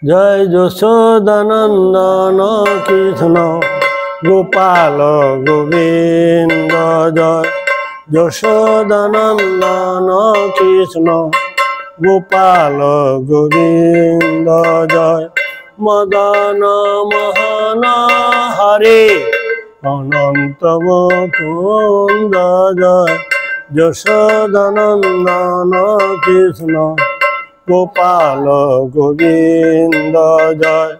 জয় যশোদানন্দন কৃষ্ণ গোপাল গোবিন্দ জয় যশোদানন্দন কৃষ্ণ গোপাল গোবিন্দ জয় মদন মোহন হরে অনন্ত মুকুন্দ জয় যশোদানন্দন কৃষ্ণ গোপাল গোবিন্দ জয়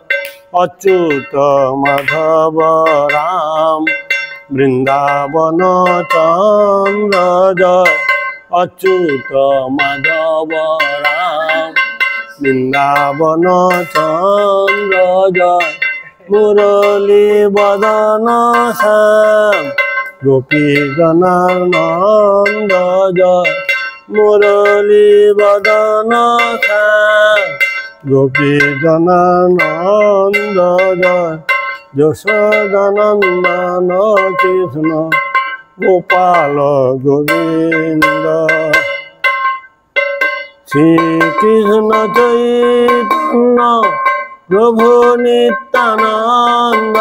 অচ্যুত মাধব রাম বৃন্দাবন চন্দ্র জয় অচ্যুত মাধব রাম বৃন্দাবন চন্দ্র জয় মুরলী বদন শ্যাম গোপী জনার্দন জয় মুরলী বদন শ্যাম গোপী জনানন্দ জয় যশোদানন্দন কৃষ্ণ গোপাল গোবিন্দ শ্রীকৃষ্ণ চৈতন্য প্রভু নিত্যানন্দ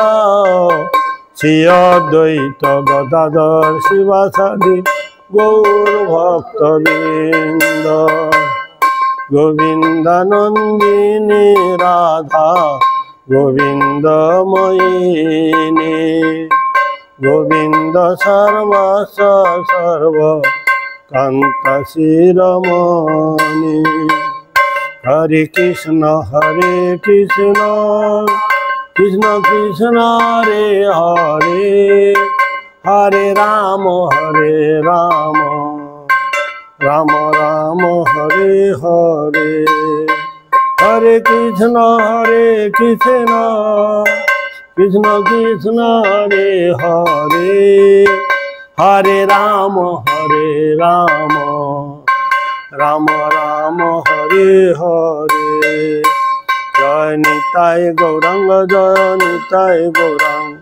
শ্রী অদ্বৈত গদাধর শিবাসাদি গৌর ভক্তবৃন্দ গোবিন্দানন্দিনী রাধা গোবিন্দময়িনী গোবিন্দ সর্বস্ব সর্ব কান্ত শিরোমণি হরে কৃষ্ণ কৃষ্ণ কৃষ্ণ হরে হরে হরে রাম রাম রাম হরে হরে হরে কৃষ্ণ কৃষ্ণ কৃষ্ণ হরে হরে হরে রাম রাম রাম হরে হরে জয় নিতাই গৌরাঙ্গ জয় নিতাই গৌরাঙ্গ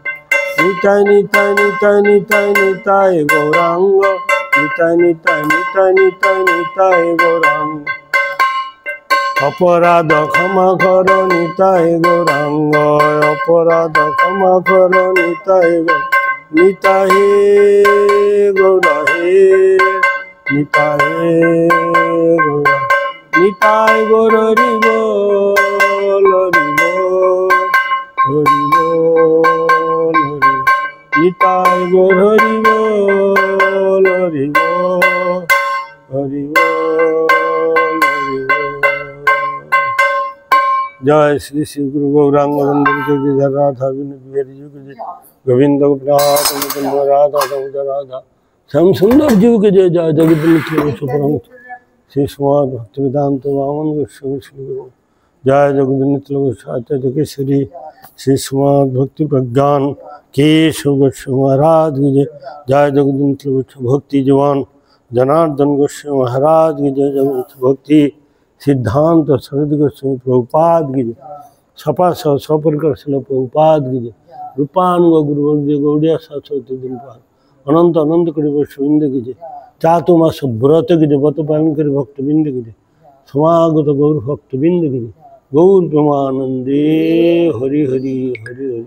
নিতাই নিতাই নিতাই নিতাই নিতাই গৌরাঙ্গ নিতাই নিতাই নিতাই নিতাই নিতাই গৌরাঙ্গ অপরাধ ক্ষমা কর নিতাই গৌরাঙ্গ অপরাধ ক্ষমা কর নিতাই নিতাই গৌরা হে নিতাই গৌরা নিতাই গৌর হরি বল হরি বল নিতাই গৌর হরি বল হরি বল হরি বল হরি বল। জয় শ্রী শ্রী গুরু গৌরাঙ্গ রাধা বিহারি যুগ গোবিন্দ রাধা রাধা শ্যাম সুন্দর যুগ জয় জয় জগদীশ শ্রী সমাজ ভক্তি বেদান্ত বামন গোস্বামী শ্রী গুরু জয় জগদীশ আচার্য কেশরী শ্রী সমাজ ভক্তি প্রজ্ঞান केशव गोस्वामी महाराज की जय जय जगदीश भक्ति जवान जनार्दन गोस्वामी महाराज की जय जगदीश भक्ति सिद्धांत सरद गोस्वामी प्रभुपाद की जय छपा सप्रकार शिल प्रभुपाद की जय रूपानुग गुरु गौड़िया शाश्वत दिन अनंत अनंत करी वैष्णविंद की जय चातु मास व्रत की जय व्रत पालन करी भक्तबिंद की जय समागत गौर भक्तबिंद की जय गौर प्रेमानंदे हरि हरि हरि हरि।